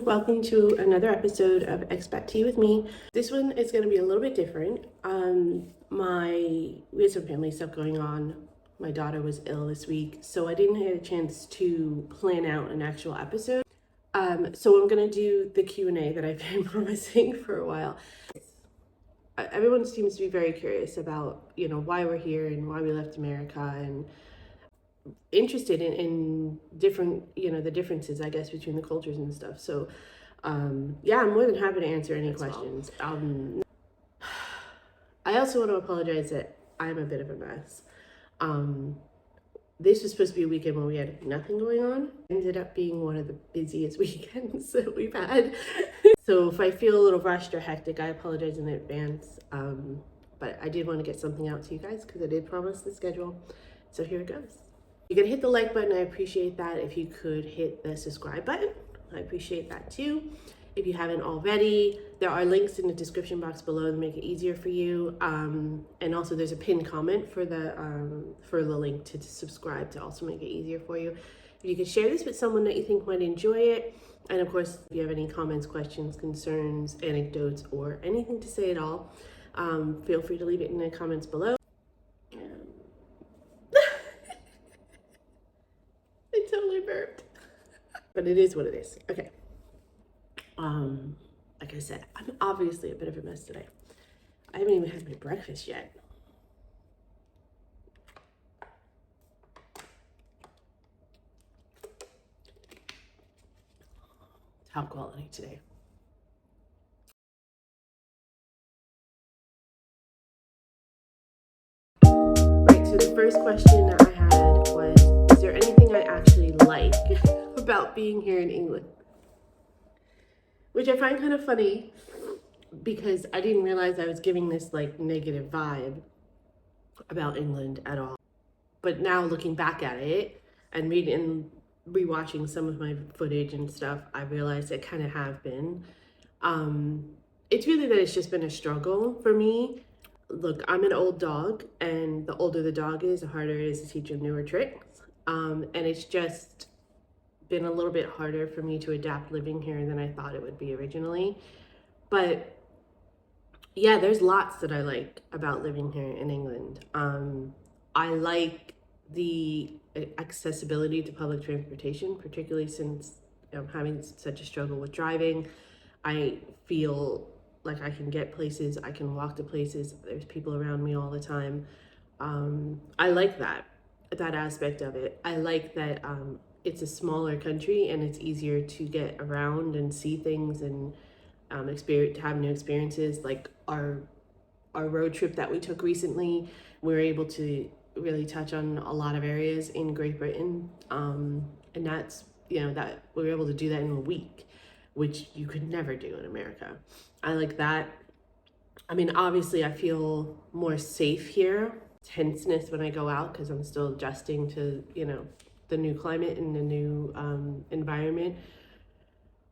welcome to another episode of Expat Tea with me. This one is going to be a little bit different. We had some family stuff going on. My daughter was ill this week, so I didn't get a chance to plan out an actual episode. So I'm going to do the Q&A that I've been promising for a while. Everyone seems to be very curious about, why we're here and why we left America, and interested in different, the differences, I guess, between the cultures and stuff. So yeah, I'm more than happy to answer any questions. I also want to apologize that I'm a bit of a mess. This was supposed to be a weekend where we had nothing going on. Ended up being one of the busiest weekends that we've had. So if I feel a little rushed or hectic, I apologize in advance. But I did want to get something out to you guys because I did promise the schedule. So here it goes. You can hit the like button. I appreciate that. If you could hit the subscribe button, I appreciate that too. If you haven't already, there are links in the description box below to make it easier for you. And also there's a pinned comment for the link to subscribe to also make it easier for you. If you could share this with someone that you think might enjoy it. And of course, if you have any comments, questions, concerns, anecdotes, or anything to say at all, feel free to leave it in the comments below. I totally burped. But it is what it is. Okay. Like I said, I'm obviously a bit of a mess today. I haven't even had my breakfast yet. Top quality today. Right, so the first question that I had was, is there anything I actually like about being here in England? Which I find kind of funny because I didn't realize I was giving this like negative vibe about England at all. But now looking back at it and rewatching some of my footage and stuff, I realized I kind of have been. It's really that it's just been a struggle for me. Look, I'm an old dog, and the older the dog is, the harder it is to teach them newer tricks. And it's just been a little bit harder for me to adapt living here than I thought it would be originally. But yeah, there's lots that I like about living here in England. I like the accessibility to public transportation, particularly since I'm having such a struggle with driving. I feel like I can get places, I can walk to places, there's people around me all the time. I like that aspect of it. I like that it's a smaller country and it's easier to get around and see things and have new experiences. Like our road trip that we took recently, we were able to really touch on a lot of areas in Great Britain, and that's that we were able to do that in a week, which you could never do in America. I like that. I mean, obviously I feel more safe here, tenseness when I go out because I'm still adjusting to the new climate and the new environment.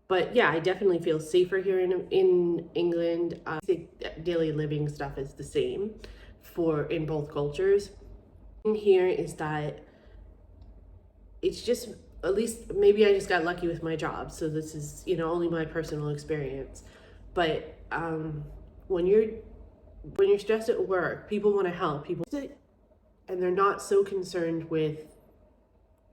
But yeah, I definitely feel safer here in England. I think daily living stuff is the same in both cultures. In here is that it's just, at least maybe I just got lucky with my job. So this is, only my personal experience. But when you're stressed at work, people want to help. And they're not so concerned with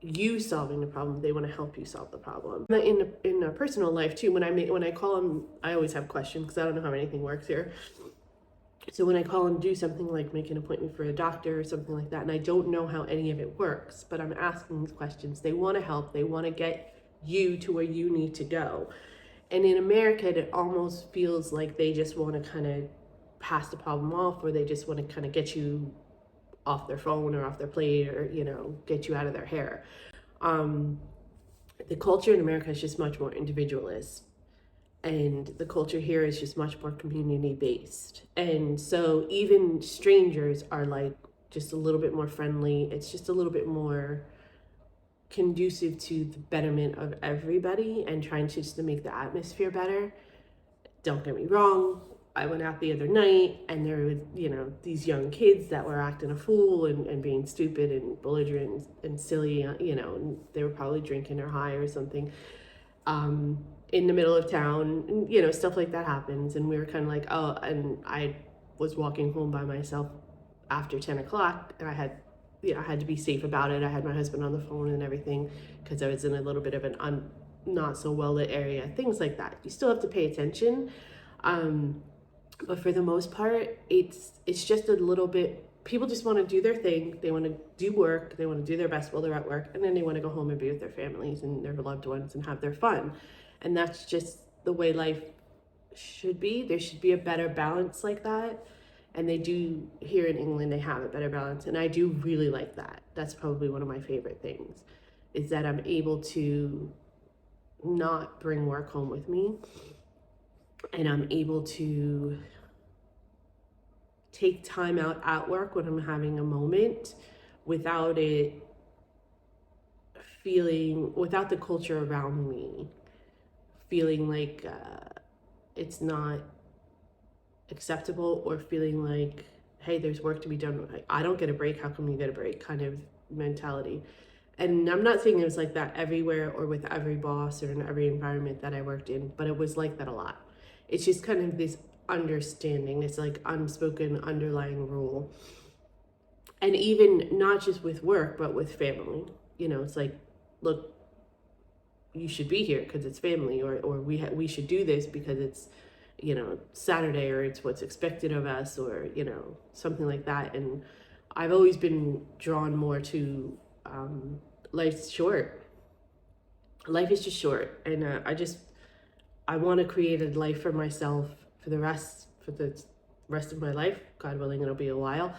you solving the problem, they want to help you solve the problem. In a personal life too, when I call them, I always have questions because I don't know how anything works here. So when I call and do something like make an appointment for a doctor or something like that, and I don't know how any of it works, but I'm asking these questions, they want to help, they want to get you to where you need to go. And in America, it almost feels like they just want to kind of pass the problem off, or they just want to kind of get you off their phone or off their plate, or get you out of their hair. The culture in America is just much more individualist, and the culture here is just much more community based. And so even strangers are like just a little bit more friendly. It's just a little bit more conducive to the betterment of everybody and trying to make the atmosphere better. Don't get me wrong, I went out the other night and there were, these young kids that were acting a fool and being stupid and belligerent and silly, and they were probably drinking or high or something. in the middle of town, stuff like that happens. And we were kind of like, oh, and I was walking home by myself after 10 o'clock, and I had to be safe about it. I had my husband on the phone and everything because I was in a little bit of an not so well lit area, things like that. You still have to pay attention. But for the most part, it's just a little bit, people just want to do their thing. They want to do work. They want to do their best while they're at work. And then they want to go home and be with their families and their loved ones and have their fun. And that's just the way life should be. There should be a better balance like that. And they do, here in England, they have a better balance. And I do really like that. That's probably one of my favorite things, is that I'm able to not bring work home with me. And I'm able to take time out at work when I'm having a moment without the culture around me feeling like it's not acceptable, or feeling like, hey, there's work to be done. Like, I don't get a break, how come you get a break kind of mentality. And I'm not saying it was like that everywhere or with every boss or in every environment that I worked in, but it was like that a lot. It's just kind of this understanding, this like unspoken underlying rule. And even not just with work, but with family. It's like, look, you should be here because it's family, or we should do this because it's, Saturday, or it's what's expected of us, or, something like that. And I've always been drawn more to life's short. Life is just short. And I want to create a life for myself for the rest of my life. God willing, it'll be a while.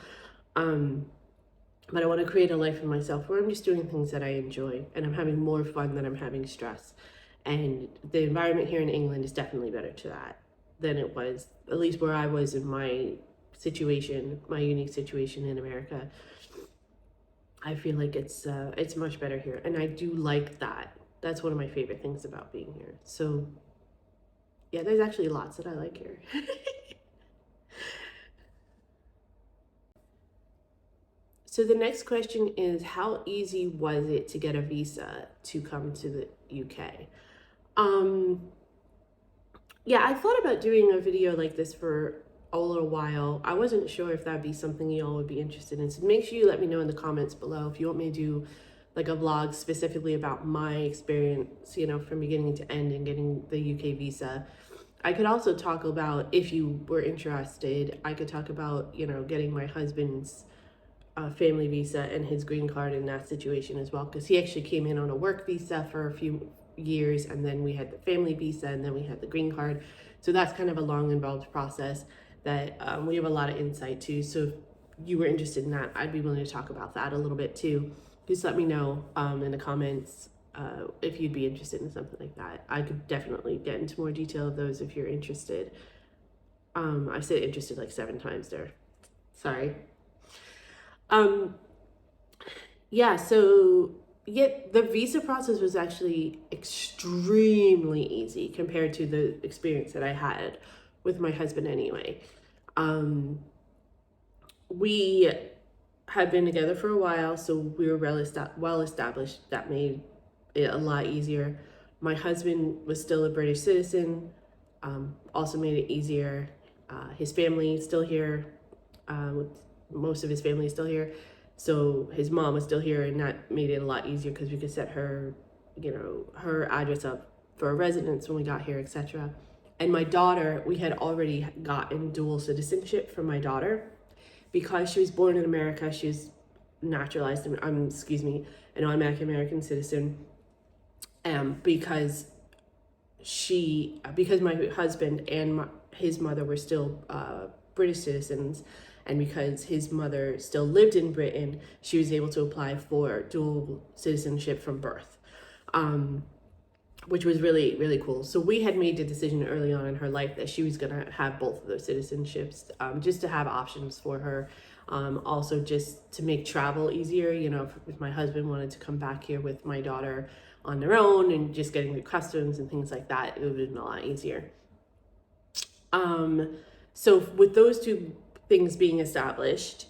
But I want to create a life for myself where I'm just doing things that I enjoy, and I'm having more fun than I'm having stress. And the environment here in England is definitely better to that than it was, at least where I was in my situation, my unique situation in America. I feel like it's much better here, and I do like that. That's one of my favorite things about being here. So yeah, there's actually lots that I like here. So the next question is, how easy was it to get a visa to come to the UK? Yeah, I thought about doing a video like this for a little while. I wasn't sure if that'd be something y'all would be interested in. So make sure you let me know in the comments below if you want me to do like a vlog specifically about my experience, from beginning to end in getting the UK visa. I could also talk about, if you were interested, I could talk about, getting my husband's family visa and his green card in that situation as well, because he actually came in on a work visa for a few years, and then we had the family visa, and then we had the green card. So that's kind of a long, involved process that we have a lot of insight to. So if you were interested in that, I'd be willing to talk about that a little bit too. Just let me know in the comments if you'd be interested in something like that. I could definitely get into more detail of those if you're interested. I said interested like 7 times there. Sorry. The visa process was actually extremely easy compared to the experience that I had with my husband anyway. We had been together for a while, so we were well established. That made it a lot easier. My husband was still a British citizen, also made it easier. His family is still here. Most of his family is still here. So his mom was still here, and that made it a lot easier because we could set her, her address up for a residence when we got here, etc. And my daughter, we had already gotten dual citizenship for my daughter. Because she was born in America, she was naturalized, an automatic American citizen. Because my husband and his mother were still British citizens, and because his mother still lived in Britain, she was able to apply for dual citizenship from birth, which was really, really cool. So we had made the decision early on in her life that she was going to have both of those citizenships, just to have options for her. Also just to make travel easier, if my husband wanted to come back here with my daughter on their own and just getting the customs and things like that, it would have been a lot easier. So with those two things being established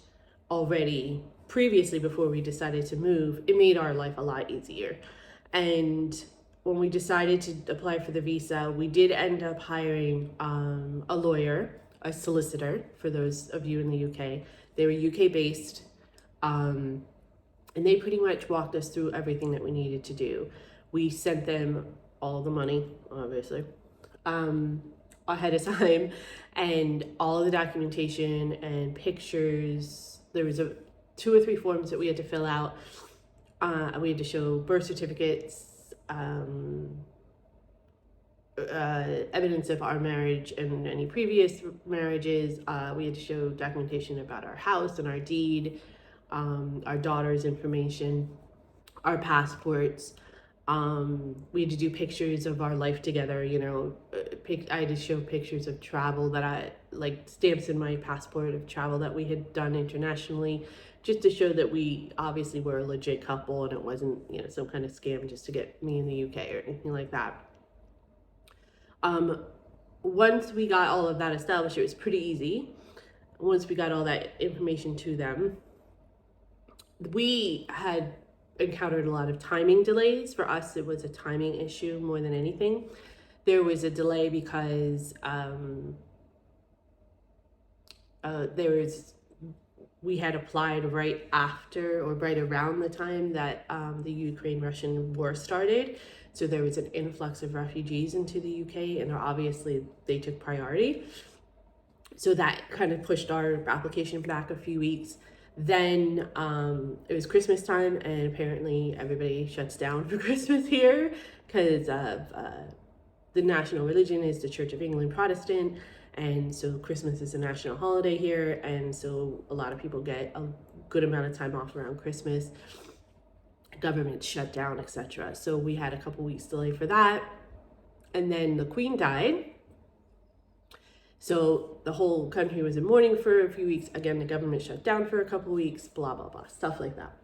already previously before we decided to move, it made our life a lot easier. And when we decided to apply for the visa, we did end up hiring a lawyer, a solicitor, for those of you in the UK. They were UK based, and they pretty much walked us through everything that we needed to do. We sent them all the money, obviously, ahead of time, and all the documentation and pictures. There was 2 or 3 forms that we had to fill out. We had to show birth certificates, evidence of our marriage and any previous marriages. We had to show documentation about our house and our deed, our daughter's information, our passports. We had to do pictures of our life together, you know. I had to show pictures of travel that I, like stamps in my passport of travel that we had done internationally, just to show that we obviously were a legit couple and it wasn't, you know, some kind of scam just to get me in the UK or anything like that. Once we got all of that established, it was pretty easy. Once we got all that information to them, we had encountered a lot of timing delays. For us, it was a timing issue more than anything. There was a delay because we had applied right after or right around the time that the Ukraine-Russian war started. So there was an influx of refugees into the UK, and obviously they took priority. So that kind of pushed our application back a few weeks. Then it was Christmas time, and apparently everybody shuts down for Christmas here because of the national religion is the Church of England Protestant, and so Christmas is a national holiday here, and so a lot of people get a good amount of time off around Christmas. Government shut down, etc. So we had a couple weeks delay for that, and then the Queen died. So the whole country was in mourning for a few weeks. Again, the government shut down for a couple weeks, blah, blah, blah, stuff like that.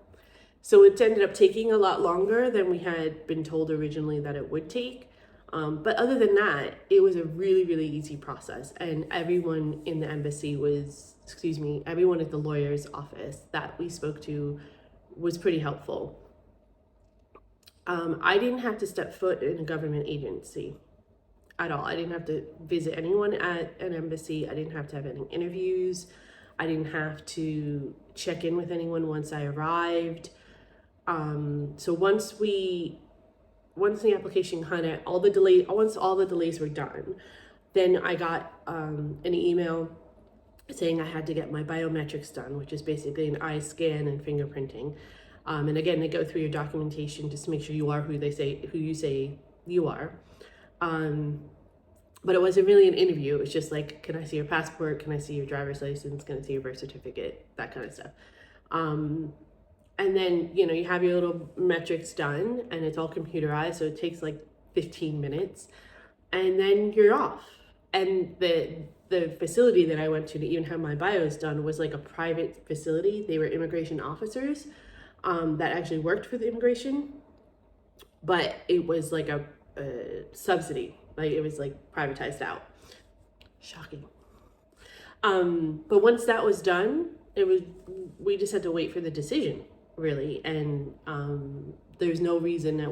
So it ended up taking a lot longer than we had been told originally that it would take. But other than that, it was a really, really easy process. And everyone in the embassy everyone at the lawyer's office that we spoke to was pretty helpful. I didn't have to step foot in a government agency at all. I didn't have to visit anyone at an embassy. I didn't have to have any interviews. I didn't have to check in with anyone once I arrived. So once the application once all the delays were done, then I got an email saying I had to get my biometrics done, which is basically an eye scan and fingerprinting. And again, they go through your documentation just to make sure you are who you say you are. But it wasn't really an interview. It was just like, can I see your passport? Can I see your driver's license? Can I see your birth certificate? That kind of stuff. And then, you know, you have your little metrics done and it's all computerized. So it takes like 15 minutes and then you're off. And the facility that I went to even have my bios done was like a private facility. They were immigration officers that actually worked for the immigration, but it was like a subsidy. Like it was like privatized out. Shocking. But once that was done, we just had to wait for the decision, really. And there's no reason that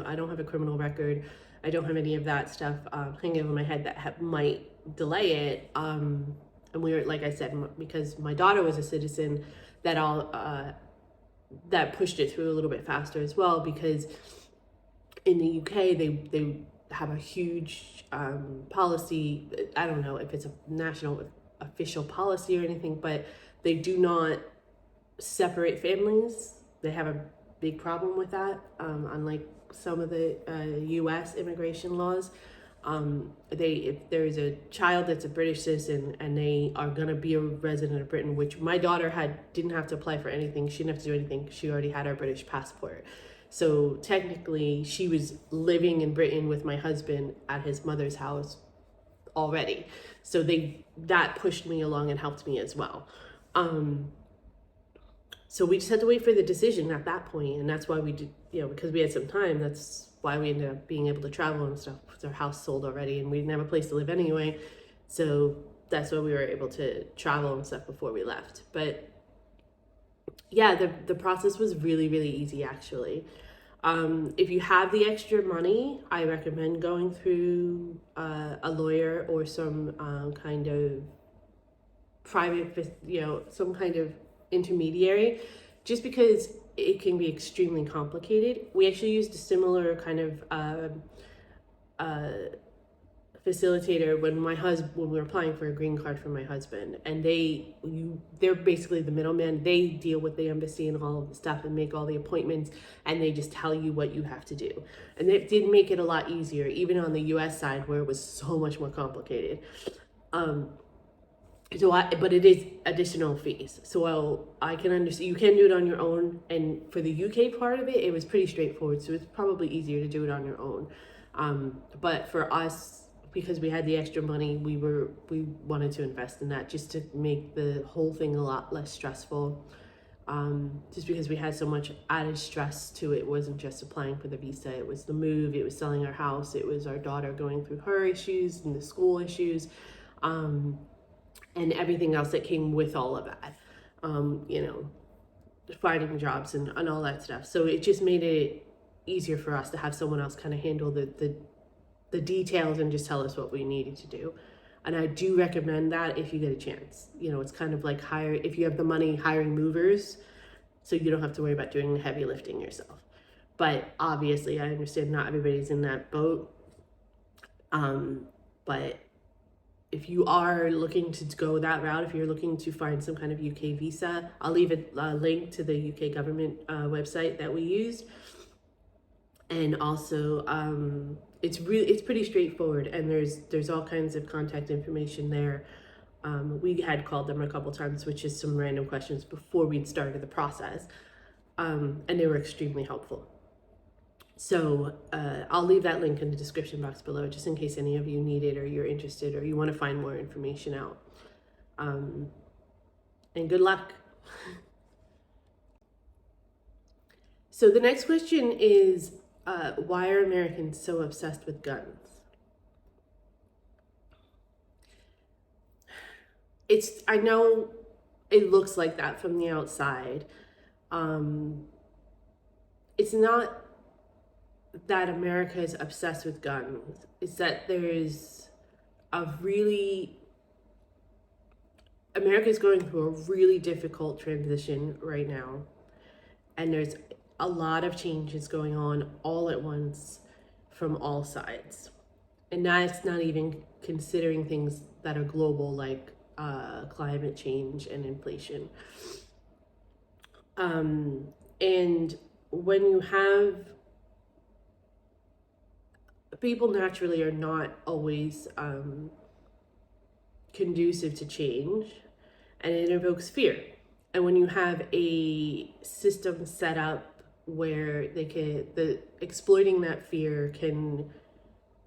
I don't have a criminal record. I don't have any of that stuff hanging over my head that might delay it. And we were, like I said, because my daughter was a citizen, that pushed it through a little bit faster as well, because in the UK, they have a huge policy. I don't know if it's a national official policy or anything, but they do not separate families. They have a big problem with that, unlike some of the US immigration laws. If there's a child that's a British citizen and they are going to be a resident of Britain, which my daughter didn't have to apply for anything. She didn't have to do anything. She already had her British passport. So technically she was living in Britain with my husband at his mother's house already. So that pushed me along and helped me as well. So we just had to wait for the decision at that point, and that's why we did, because we had some time, that's why we ended up being able to travel and stuff, because our house sold already and we didn't have a place to live anyway. So that's why we were able to travel and stuff before we left. But yeah, the process was really, really easy, actually. If you have the extra money, I recommend going through a lawyer or some kind of private, some kind of intermediary, just because it can be extremely complicated. We actually used a similar kind of facilitator when we were applying for a green card for my husband, and they're basically the middleman. They deal with the embassy and all of the stuff and make all the appointments, and they just tell you what you have to do. And it did make it a lot easier, even on the US side where it was so much more complicated. But it is additional fees. So I can understand you can do it on your own, and for the UK part of it, it was pretty straightforward. So it's probably easier to do it on your own. But for us, because we had the extra money, we wanted to invest in that just to make the whole thing a lot less stressful. Just because we had so much added stress to it. It wasn't just applying for the visa, it was the move, it was selling our house, it was our daughter going through her issues and the school issues, and everything else that came with all of that, finding jobs and all that stuff. So it just made it easier for us to have someone else kind of handle the details and just tell us what we needed to do. And I do recommend that if you get a chance. It's kind of like if you have the money, hiring movers, so you don't have to worry about doing the heavy lifting yourself. But obviously, I understand not everybody's in that boat. But if you are looking to go that route, if you're looking to find some kind of UK visa, I'll leave a link to the UK government website that we used. And also, it's pretty straightforward, and there's all kinds of contact information there. We had called them a couple times, which is some random questions before we'd started the process, and they were extremely helpful. So I'll leave that link in the description box below, just in case any of you need it or you're interested or you want to find more information out. And good luck. So the next question is, why are Americans so obsessed with guns? I know it looks like that from the outside. It's not that America is obsessed with guns. It's that America is going through a really difficult transition right now. And there's a lot of changes going on all at once from all sides. And that's not even considering things that are global, like climate change and inflation. And when you have people naturally are not always conducive to change, and it evokes fear. And when you have a system set up where exploiting that fear can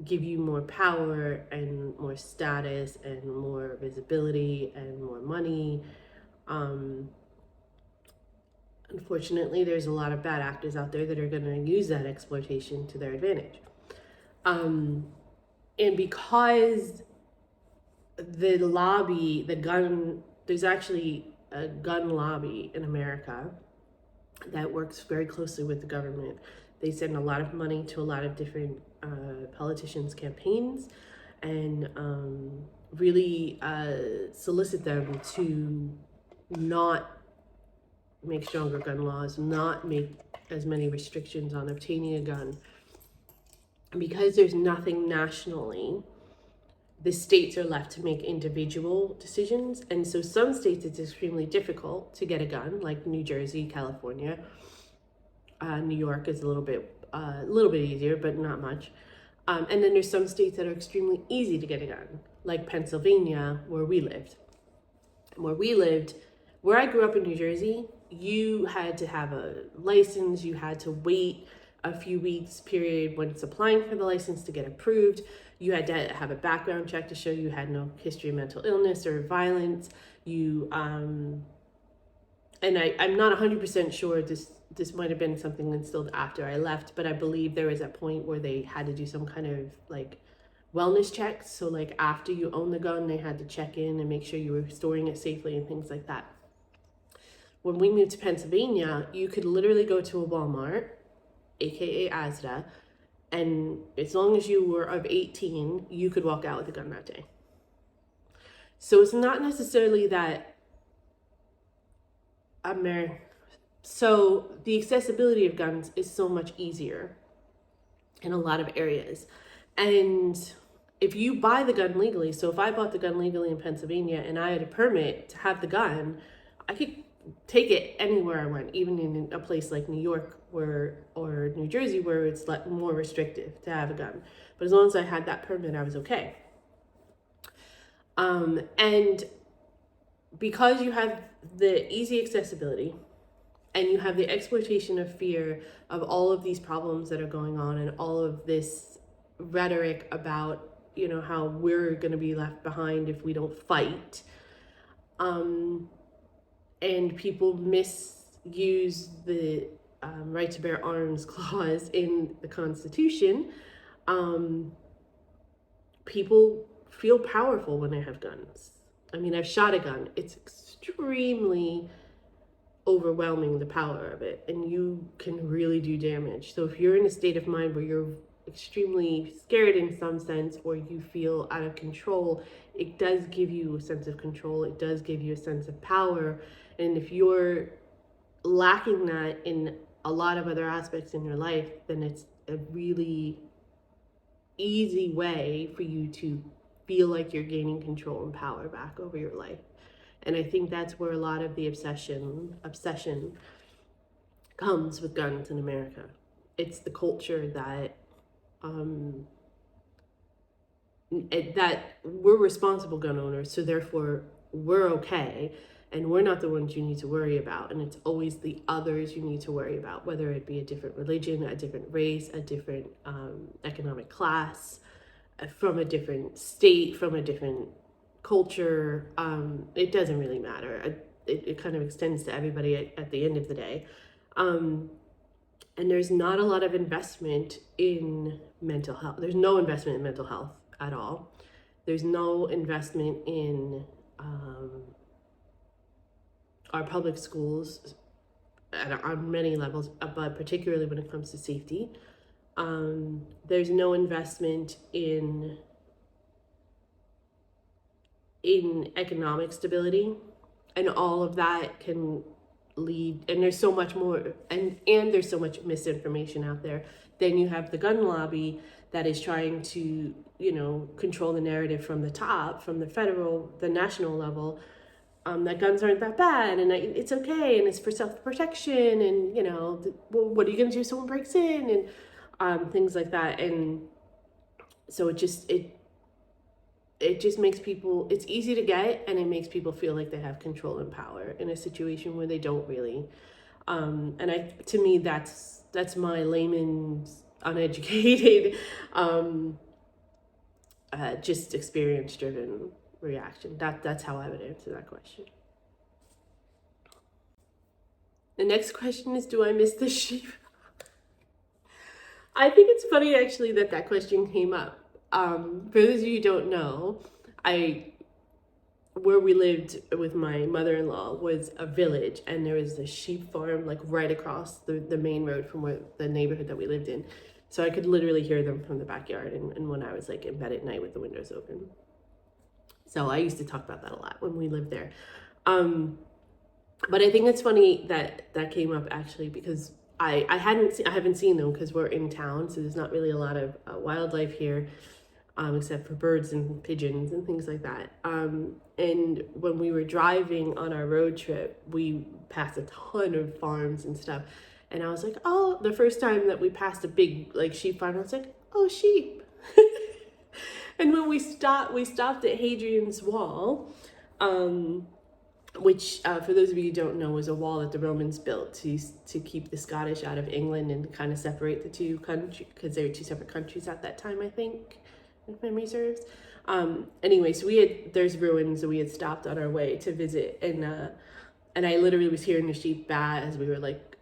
give you more power and more status and more visibility and more money, unfortunately, there's a lot of bad actors out there that are going to use that exploitation to their advantage. And because there's actually a gun lobby in America that works very closely with the government. They send a lot of money to a lot of different politicians' campaigns, and really solicit them to not make stronger gun laws, not make as many restrictions on obtaining a gun. Because there's nothing nationally, the states are left to make individual decisions. And so some states it's extremely difficult to get a gun, like New Jersey, California. New York is a little bit easier, but not much. And then there's some states that are extremely easy to get a gun, like Pennsylvania, where we lived. Where I grew up in New Jersey, you had to have a license, you had to wait a few weeks period when it's applying for the license to get approved. You had to have a background check to show you had no history of mental illness or violence. I'm not 100% sure, this might have been something instilled after I left, but I believe there was a point where they had to do some kind of like wellness checks. So like after you own the gun, they had to check in and make sure you were storing it safely and things like that. When we moved to Pennsylvania, you could literally go to a Walmart aka ASDA, and as long as you were of 18, you could walk out with a gun that day. So it's not necessarily that so the accessibility of guns is so much easier in a lot of areas. And if you buy the gun legally, so if I bought the gun legally in Pennsylvania and I had a permit to have the gun, I could take it anywhere I went, even in a place like New York or New Jersey, where it's more restrictive to have a gun. But as long as I had that permit, I was okay. And because you have the easy accessibility and you have the exploitation of fear of all of these problems that are going on and all of this rhetoric about, how we're going to be left behind if we don't fight, and people misuse the right to bear arms clause in the Constitution, people feel powerful when they have guns. I mean, I've shot a gun. It's extremely overwhelming, the power of it, and you can really do damage. So if you're in a state of mind where you're extremely scared in some sense, or you feel out of control, it does give you a sense of control. It does give you a sense of power. And if you're lacking that in a lot of other aspects in your life, then it's a really easy way for you to feel like you're gaining control and power back over your life. And I think that's where a lot of the obsession comes with guns in America. It's the culture that that we're responsible gun owners, so therefore we're okay, and we're not the ones you need to worry about. And it's always the others you need to worry about, whether it be a different religion, a different race, a different economic class, from a different state, from a different culture. It doesn't really matter. It kind of extends to everybody at the end of the day. And there's not a lot of investment in mental health. There's no investment in mental health at all. There's no investment in our public schools on many levels, but particularly when it comes to safety. There's no investment in economic stability, and all of that can lead, and there's so much more, and there's so much misinformation out there. Then you have the gun lobby that is trying to, control the narrative from the top, from the national level, that guns aren't that bad, and it's okay, and it's for self-protection, and, what are you going to do if someone breaks in, and things like that. And so it just makes people, it's easy to get, and it makes people feel like they have control and power in a situation where they don't really. And to me, that's my layman's uneducated, just experience-driven reaction. That's how I would answer that question. The next question is, do I miss the sheep? I think it's funny, actually, that question came up. For those of you who don't know, where we lived with my mother-in-law was a village, and there was a sheep farm like right across the main road from the neighborhood that we lived in. So I could literally hear them from the backyard, and when I was like in bed at night with the windows open. So I used to talk about that a lot when we lived there. But I think it's funny that came up, actually, because I haven't seen them because we're in town, so there's not really a lot of wildlife here, except for birds and pigeons and things like that. And when we were driving on our road trip, we passed a ton of farms and stuff. And I was like, oh, the first time that we passed a big sheep farm, I was like, oh, sheep. And when we stopped at Hadrian's Wall, which, for those of you who don't know, was a wall that the Romans built to keep the Scottish out of England and kind of separate the two countries, because they were two separate countries at that time, I think, if memory serves. Anyway, so there's ruins, so we had stopped on our way to visit, and I literally was hearing the sheep baa as we were like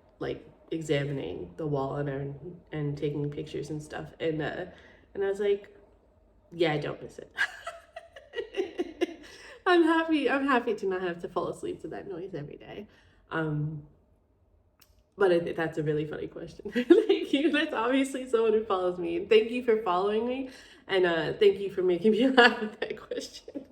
examining the wall and taking pictures and stuff, and I was like, yeah, I don't miss it. I'm happy to not have to fall asleep to that noise every day. But that's a really funny question. Thank you. That's obviously someone who follows me. And thank you for following me. And thank you for making me laugh with that question.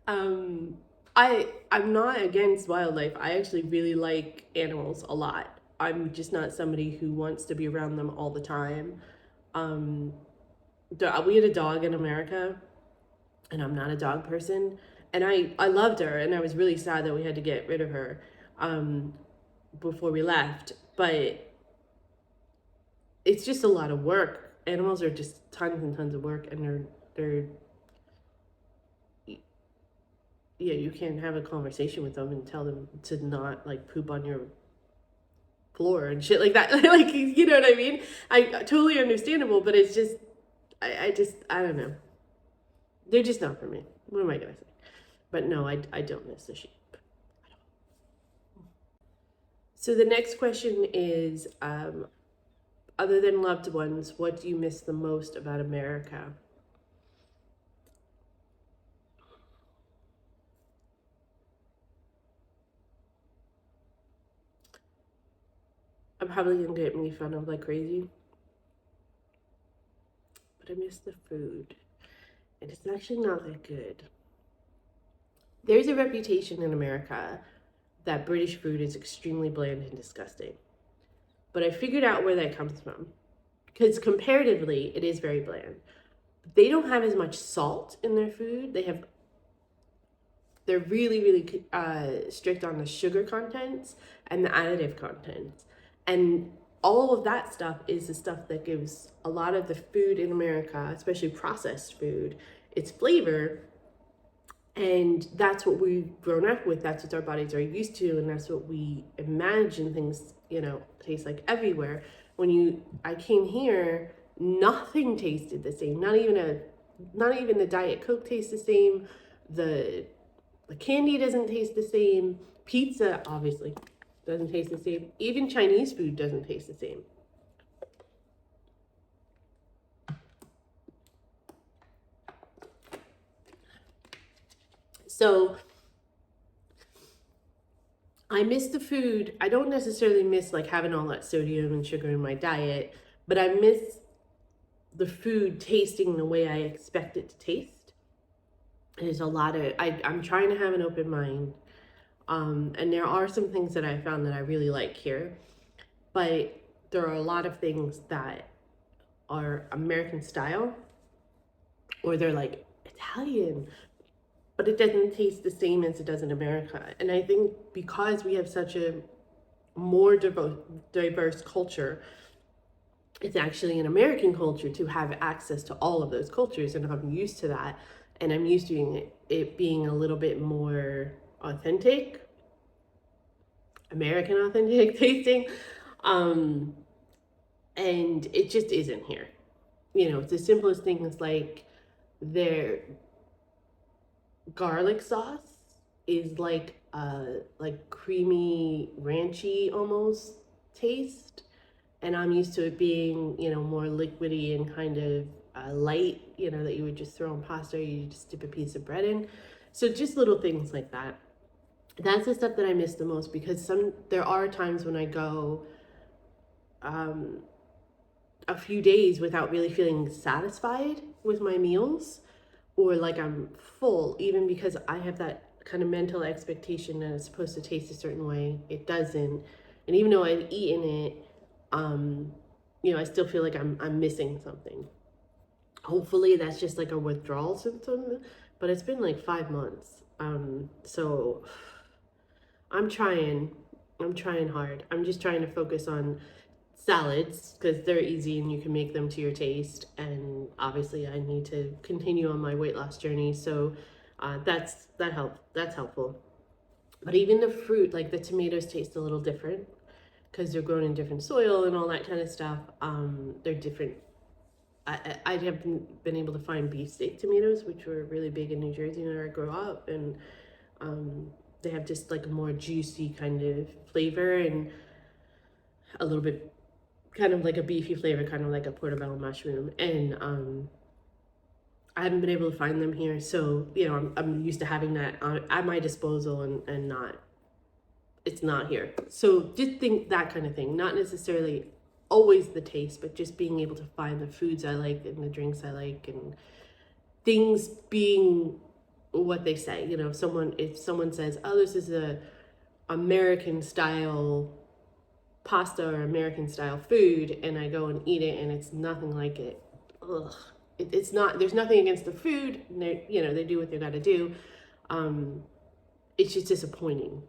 Um, I'm not against wildlife. I actually really like animals a lot. I'm just not somebody who wants to be around them all the time. Um, we had a dog in America, and I'm not a dog person. And I loved her, and I was really sad that we had to get rid of her before we left. But it's just a lot of work. Animals are just tons and tons of work, and they're yeah, you can't have a conversation with them and tell them to not like poop on your floor and shit like that. Like, you know what I mean? I totally understandable, but it's just I don't know. They're just not for me. What am I gonna say? But no, I don't miss the sheep. So the next question is, other than loved ones, what do you miss the most about America? I'm probably gonna get me fun of like crazy, but I miss the food, and it's actually not that good. There's a reputation in America that British food is extremely bland and disgusting. But I figured out where that comes from. Because comparatively, it is very bland. They don't have as much salt in their food. They're really, really strict on the sugar contents and the additive contents. And all of that stuff is the stuff that gives a lot of the food in America, especially processed food, its flavor. And that's what we've grown up with. That's what our bodies are used to. And that's what we imagine things, taste like everywhere. I came here, nothing tasted the same. Not even the Diet Coke tastes the same. The candy doesn't taste the same. Pizza obviously doesn't taste the same. Even Chinese food doesn't taste the same. So I miss the food. I don't necessarily miss like having all that sodium and sugar in my diet, but I miss the food tasting the way I expect it to taste. There's a lot of, I'm trying to have an open mind. And there are some things that I found that I really like here, but there are a lot of things that are American style, or they're like Italian, but it doesn't taste the same as it does in America. And I think because we have such a more diverse culture, it's actually an American culture to have access to all of those cultures, and I'm used to that, and I'm used to it being a little bit more authentic, American authentic tasting, and it just isn't here. It's the simplest things like their garlic sauce is like creamy, ranchy almost taste, and I'm used to it being more liquidy and kind of light, that you would just throw in pasta, or you just dip a piece of bread in. So just little things like that. That's the stuff that I miss the most, because there are times when I go a few days without really feeling satisfied with my meals, or like I'm full, even because I have that kind of mental expectation that it's supposed to taste a certain way. It doesn't. And even though I've eaten it, I still feel like I'm missing something. Hopefully that's just like a withdrawal symptom, but it's been like 5 months. So I'm trying hard. I'm just trying to focus on salads because they're easy and you can make them to your taste. And obviously I need to continue on my weight loss journey. So that's helpful. But even the fruit, like the tomatoes, taste a little different because they're grown in different soil and all that kind of stuff. They're different. I haven't been able to find beefsteak tomatoes, which were really big in New Jersey where I grew up, and they have just like a more juicy kind of flavor and a little bit kind of like a beefy flavor, kind of like a portobello mushroom. And I haven't been able to find them here, so I'm used to having that at my disposal and not it's not here. So just think that kind of thing, not necessarily always the taste, but just being able to find the foods I like and the drinks I like, and things being what they say. You know, if someone says, oh, this is a American style pasta or American style food, and I go and eat it and it's nothing like it, ugh. It's not, there's nothing against the food, and they do what they gotta do. It's just disappointing.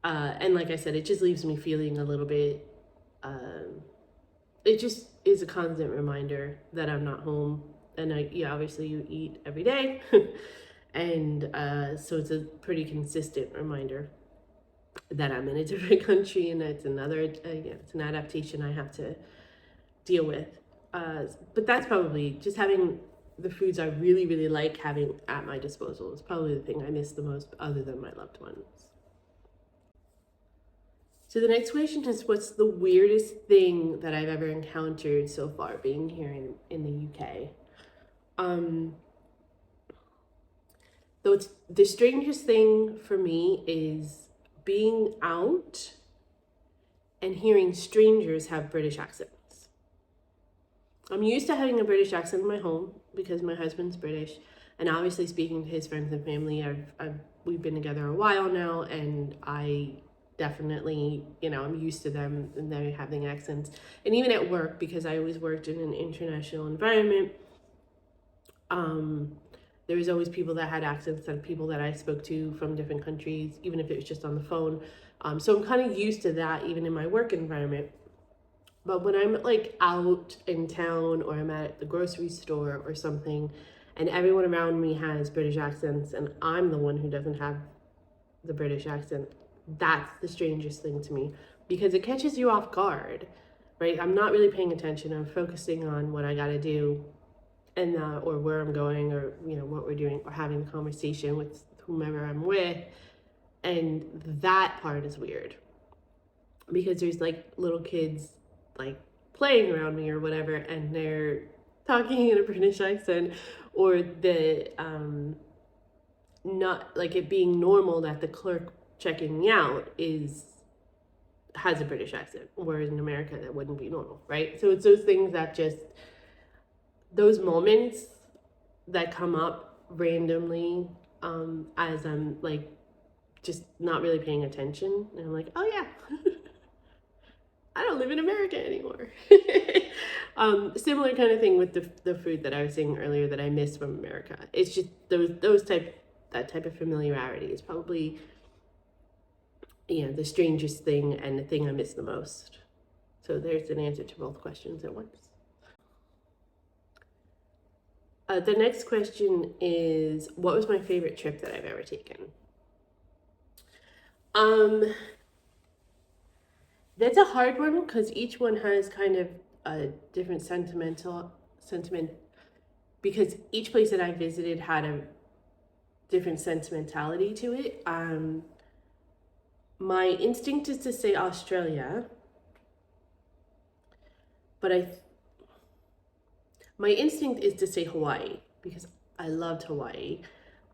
And like I said, it just leaves me feeling a little bit, it just is a constant reminder that I'm not home. And obviously you eat every day. And so it's a pretty consistent reminder that I'm in a different country, and it's it's an adaptation I have to deal with. But that's probably just having the foods I really, really like having at my disposal is probably the thing I miss the most, other than my loved ones. So the next question is, what's the weirdest thing that I've ever encountered so far being here in the UK? Though the strangest thing for me is being out and hearing strangers have British accents. I'm used to having a British accent in my home because my husband's British, and obviously speaking to his friends and family. We've been together a while now, and I definitely, I'm used to them and them having accents. And even at work, because I always worked in an international environment, there was always people that had accents and people that I spoke to from different countries, even if it was just on the phone. So I'm kind of used to that even in my work environment. But when I'm like out in town, or I'm at the grocery store or something, and everyone around me has British accents and I'm the one who doesn't have the British accent, that's the strangest thing to me, because it catches you off guard, right? I'm not really paying attention. I'm focusing on what I got to do, and or where I'm going, or what we're doing, or having a conversation with whomever I'm with. And that part is weird, because there's like little kids like playing around me or whatever, and they're talking in a British accent, or the not like it being normal that the clerk checking me out has a British accent, whereas in America that wouldn't be normal, right? So it's those things that just, those moments that come up randomly, as I'm like just not really paying attention, and I'm like, oh yeah, I don't live in America anymore. Similar kind of thing with the food that I was saying earlier that I miss from America. It's just that type of familiarity is probably the strangest thing and the thing I miss the most. So there's an answer to both questions at once. The next question is, what was my favorite trip that I've ever taken? That's a hard one, because each one has kind of a different sentiment, because each place that I visited had a different sentimentality to it. My instinct is to say Australia, but my instinct is to say Hawaii, because I loved Hawaii.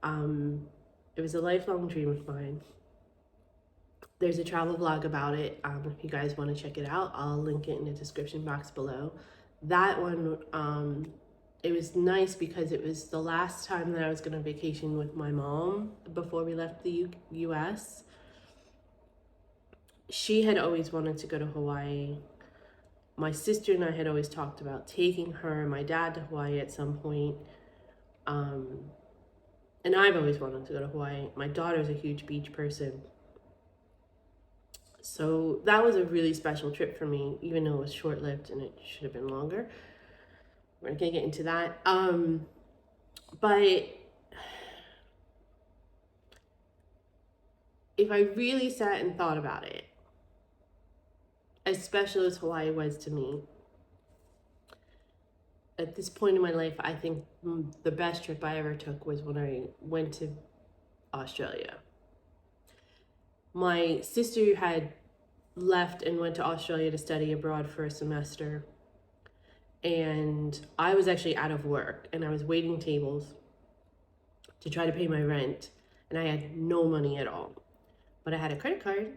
It was a lifelong dream of mine. There's a travel vlog about it. If you guys want to check it out, I'll link it in the description box below. That one, it was nice because it was the last time that I was going to vacation with my mom before we left the US. She had always wanted to go to Hawaii. My sister and I had always talked about taking her and my dad to Hawaii at some point. And I've always wanted to go to Hawaii. My daughter's a huge beach person. So that was a really special trip for me, even though it was short-lived and it should have been longer. We're not gonna get into that. But if I really sat and thought about it, as special as Hawaii was to me, at this point in my life, I think the best trip I ever took was when I went to Australia. My sister had left and went to Australia to study abroad for a semester. And I was actually out of work, and I was waiting tables to try to pay my rent, and I had no money at all. but I had a credit card.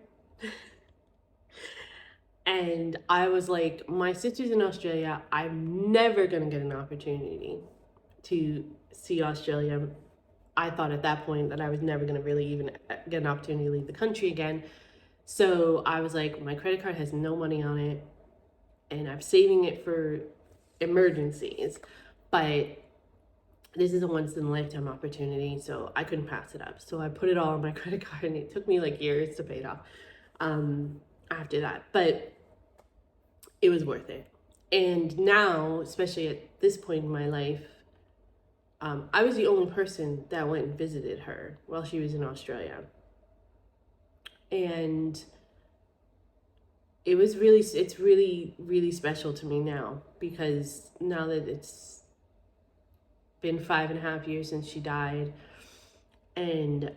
And I was like, my sister's in Australia. I'm never going to get an opportunity to see Australia. I thought at that point that I was never going to really even get an opportunity to leave the country again. So I was like, my credit card has no money on it, and I'm saving it for emergencies. But this is a once in a lifetime opportunity, so I couldn't pass it up. So I put it all on my credit card, and it took me like years to pay it off after that. But it was worth it. And now, especially at this point in my life, I was the only person that went and visited her while she was in Australia. And it's really, really special to me now, because now that it's been 5.5 years since she died, and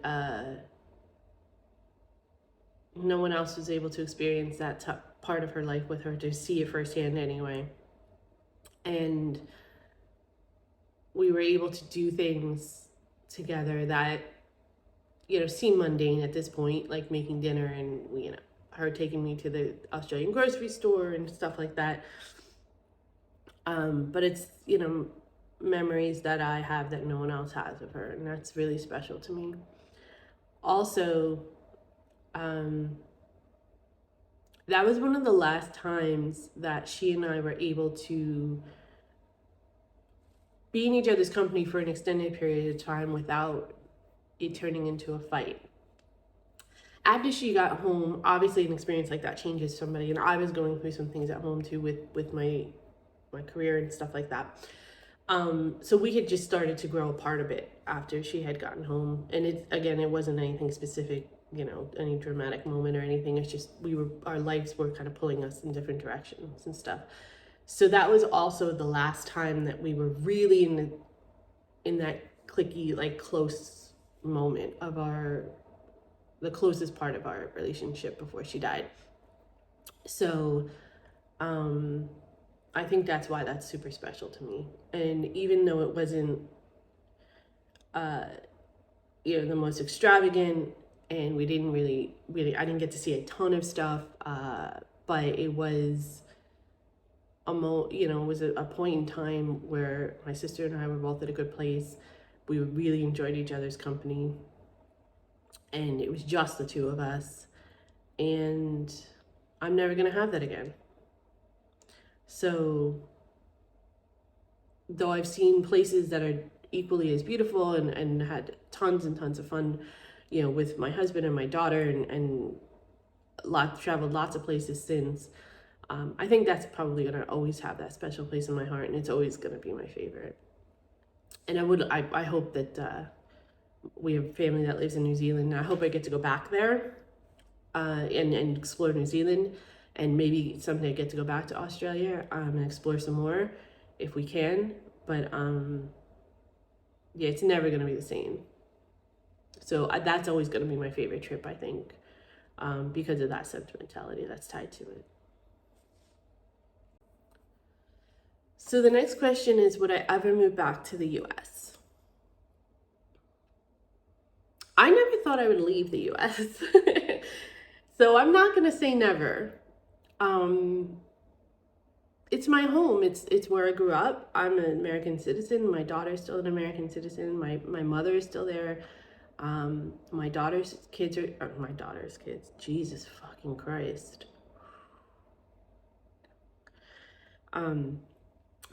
no one else was able to experience that part of her life with her, to see it firsthand anyway. And we were able to do things together that, seem mundane at this point, like making dinner and, her taking me to the Australian grocery store and stuff like that. But it's, memories that I have that no one else has of her, and that's really special to me. Also, that was one of the last times that she and I were able to be in each other's company for an extended period of time without it turning into a fight. After she got home, obviously an experience like that changes somebody, and I was going through some things at home too with my career and stuff like that. So we had just started to grow apart a bit after she had gotten home, and it wasn't anything specific, any dramatic moment or anything. It's just our lives were kind of pulling us in different directions and stuff. So that was also the last time that we were really in that clicky, like, close moment of the closest part of our relationship before she died. So I think that's why that's super special to me. And even though it wasn't the most extravagant, and we didn't really I didn't get to see a ton of stuff, but it was it was a point in time where my sister and I were both at a good place. We really enjoyed each other's company, and it was just the two of us, and I'm never gonna have that again. So though I've seen places that are equally as beautiful and had tons and tons of fun, with my husband and my daughter, and traveled lots of places since, I think that's probably gonna always have that special place in my heart, and it's always gonna be my favorite. And I hope that we have family that lives in New Zealand, and I hope I get to go back there and explore New Zealand, and maybe someday get to go back to Australia and explore some more if we can. But it's never going to be the same. So that's always going to be my favorite trip, I think, because of that sentimentality that's tied to it. So the next question is, would I ever move back to the US? I never thought I would leave the US. So I'm not going to say never. It's my home. It's where I grew up. I'm an American citizen. My daughter's still an American citizen. My mother is still there. My daughter's kids. Jesus fucking Christ.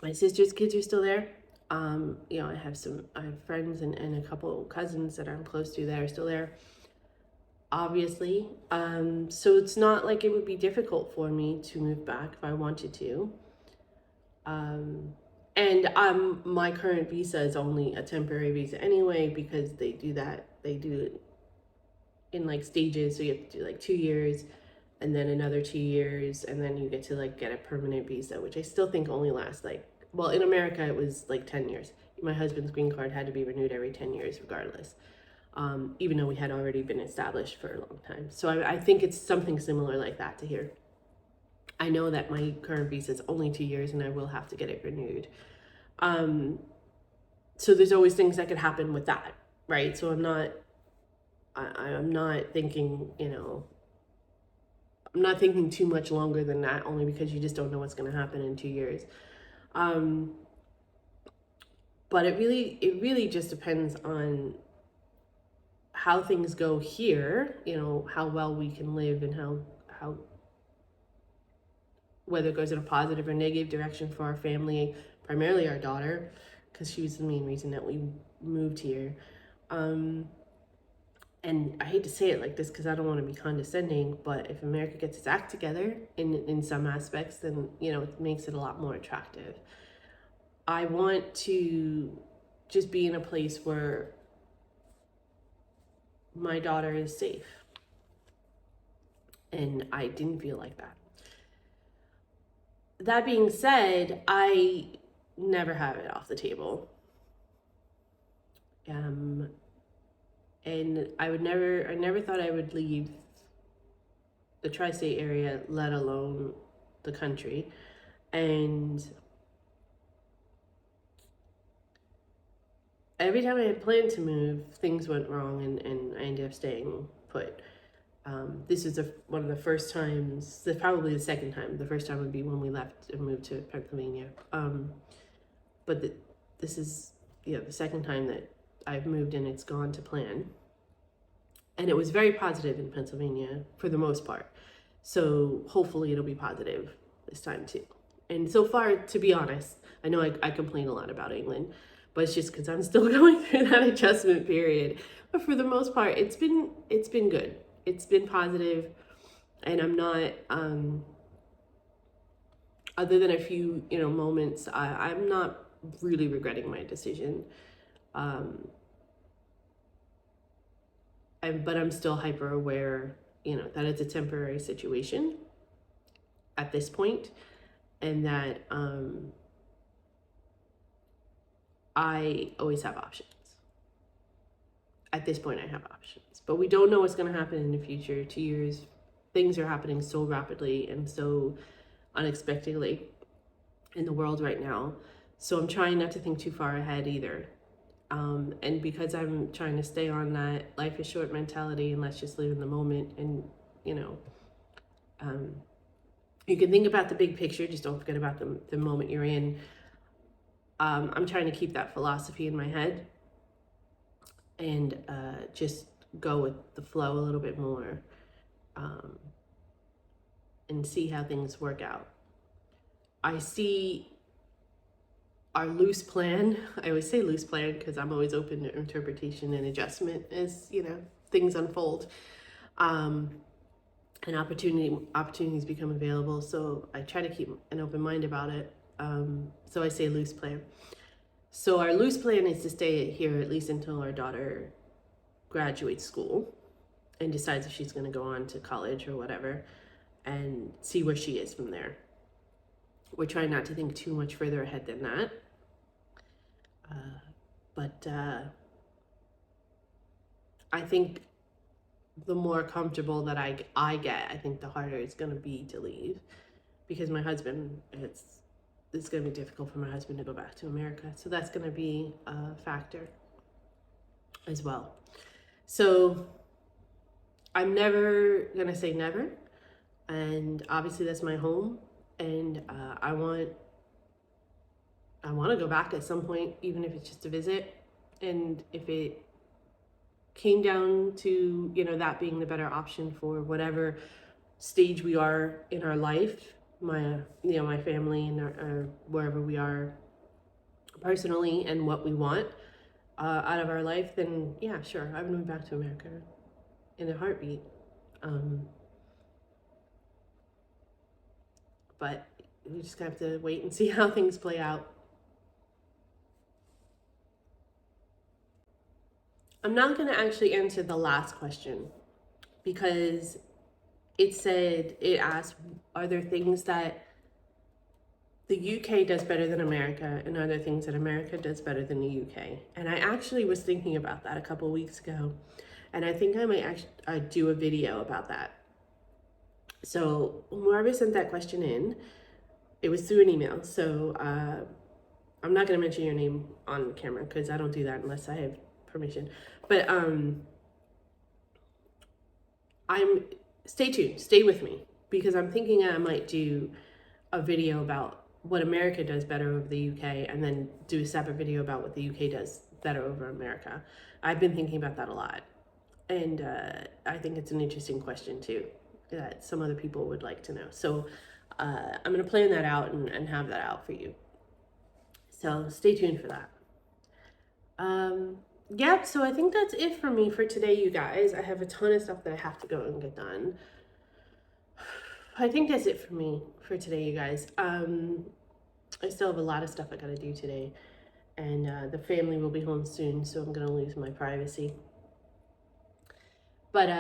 My sister's kids are still there. I have friends and a couple cousins that I'm close to that are still there, obviously. So it's not like it would be difficult for me to move back if I wanted to. And my current visa is only a temporary visa anyway, because they do it in like stages. So you have to do like 2 years, and then another 2 years, and then you get to like get a permanent visa, which I still think only lasts in America it was like 10 years. My husband's green card had to be renewed every 10 years regardless, even though we had already been established for a long time. So I think it's something similar like that to here. I know that my current visa is only 2 years, and I will have to get it renewed. So there's always things that could happen with that, right? So I'm not I'm not thinking, I'm not thinking too much longer than that, only because you just don't know what's going to happen in 2 years. But it really just depends on how things go here, how well we can live, and how whether it goes in a positive or negative direction for our family, primarily our daughter, because she was the main reason that we moved here. And I hate to say it like this because I don't want to be condescending, but if America gets its act together in some aspects, then it makes it a lot more attractive. I want to just be in a place where my daughter is safe, and I didn't feel like that. That being said, I never have it off the table. And I never thought I would leave the tri-state area, let alone the country. And every time I had planned to move, things went wrong, and I ended up staying put. This is one of the first times, probably the second time. The first time would be when we left and moved to Pennsylvania. But this is the second time that I've moved and it's gone to plan. And it was very positive in Pennsylvania for the most part. So hopefully it'll be positive this time too. And so far, to be honest, I know I complain a lot about England, but it's just because I'm still going through that adjustment period. But for the most part, it's been good. It's been positive, and I'm not, other than a few, moments, I'm not really regretting my decision. But I'm still hyper aware, that it's a temporary situation at this point, and that I always have options. At this point, I have options, but we don't know what's going to happen in the future. 2 years, things are happening so rapidly and so unexpectedly in the world right now. So I'm trying not to think too far ahead either. And because I'm trying to stay on that life is short mentality, and let's just live in the moment, and you can think about the big picture, just don't forget about the moment you're in. I'm trying to keep that philosophy in my head, and just go with the flow a little bit more, and see how things work out. I see our loose plan. I always say loose plan because I'm always open to interpretation and adjustment as things unfold, and opportunities become available. So I try to keep an open mind about it. So I say loose plan. So our loose plan is to stay here at least until our daughter graduates school and decides if she's going to go on to college or whatever, and see where she is from there. We're trying not to think too much further ahead than that. But I think the more comfortable that I get, I think the harder it's going to be to leave, because my husband, it's going to be difficult for my husband to go back to America. So that's going to be a factor as well. So I'm never going to say never. And obviously that's my home. And I want to go back at some point, even if it's just to visit. And if it came down to, that being the better option for whatever stage we are in our life, my family and wherever we are personally and what we want out of our life, then yeah, sure, I would move back to America in a heartbeat. But we just have to wait and see how things play out. I'm not going to actually answer the last question, because it asked, are there things that the UK does better than America, and are there things that America does better than the UK? And I actually was thinking about that a couple of weeks ago, and I think I might actually do a video about that. So whoever sent that question in, it was through an email. So I'm not going to mention your name on camera because I don't do that unless I have permission. But stay tuned, stay with me, because I'm thinking I might do a video about what America does better over the UK, and then do a separate video about what the UK does better over America. I've been thinking about that a lot, and I think it's an interesting question too, that some other people would like to know. So I'm going to plan that out and have that out for you. So stay tuned for that. Yeah, so I think that's it for me for today, you guys. I have a ton of stuff that I have to go and get done. I think that's it for me for today, you guys. I still have a lot of stuff I gotta do today, and the family will be home soon, so I'm gonna lose my privacy. But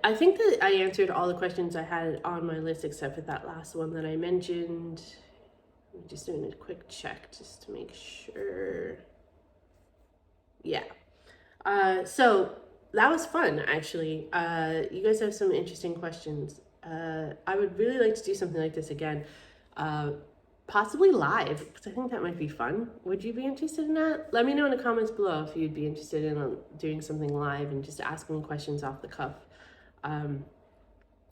I think that I answered all the questions I had on my list, except for that last one that I mentioned. I'm just doing a quick check just to make sure. Yeah. So that was fun, actually. You guys have some interesting questions. I would really like to do something like this again, possibly live, because I think that might be fun. Would you be interested in that? Let me know in the comments below if you'd be interested in doing something live and just asking questions off the cuff. I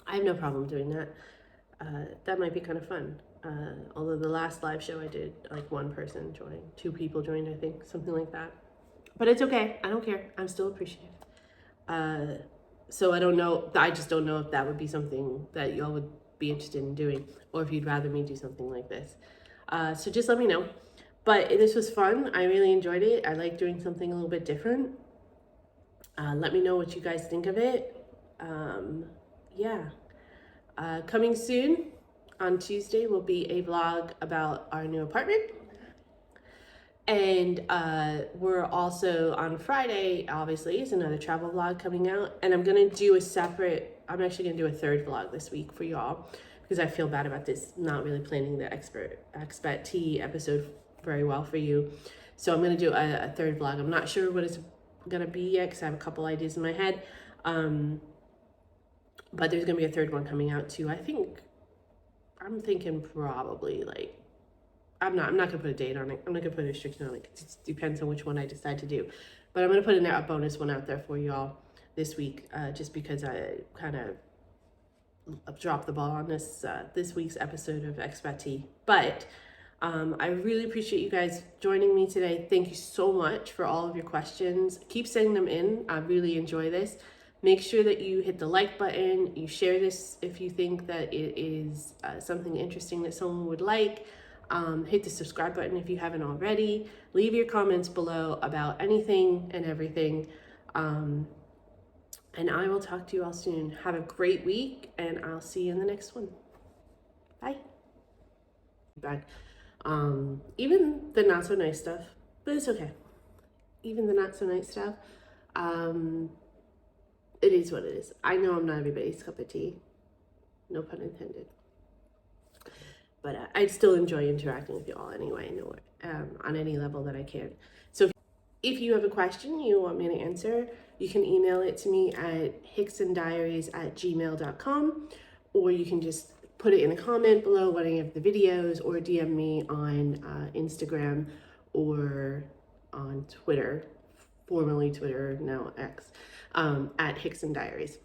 have no problem doing that. That might be kind of fun. Although the last live show I did, like one person joined, 2 people joined, I think, something like that. But it's okay. I don't care. I'm still appreciative. So I don't know. I just don't know if that would be something that y'all would be interested in doing, or if you'd rather me do something like this. So just let me know. But this was fun. I really enjoyed it. I like doing something a little bit different. Let me know what you guys think of it. Yeah. Coming soon on Tuesday will be a vlog about our new apartment. And we're also on Friday, obviously, is another travel vlog coming out. And I'm actually going to do a third vlog this week for y'all, because I feel bad about this, not really planning the expat tea episode very well for you. So I'm going to do a third vlog. I'm not sure what it's going to be yet, because I have a couple ideas in my head. But there's going to be a third one coming out too. I'm thinking probably like, I'm not gonna put a date on it. I'm not gonna put a restriction on it. It depends on which one I decide to do. But I'm gonna put a bonus one out there for y'all this week, just because I kind of dropped the ball on this week's episode of Expat Tea. But I really appreciate you guys joining me today. Thank you so much for all of your questions. Keep sending them in. I really enjoy this. Make sure that you hit the like button. You share this if you think that it is something interesting that someone would like. Hit the subscribe button if you haven't already. Leave your comments below about anything and everything. And I will talk to you all soon. Have a great week, and I'll see you in the next one. Bye. Back. Even the not so nice stuff, but it's okay. Even the not so nice stuff, it is what it is. I know I'm not everybody's cup of tea. No pun intended. But I still enjoy interacting with you all anyway, on any level that I can. So if you have a question you want me to answer, you can email it to me at hicksondiaries@gmail.com, or you can just put it in a comment below any of the videos, or DM me on Instagram or on Twitter, formerly Twitter, now X, at Hickson Diaries.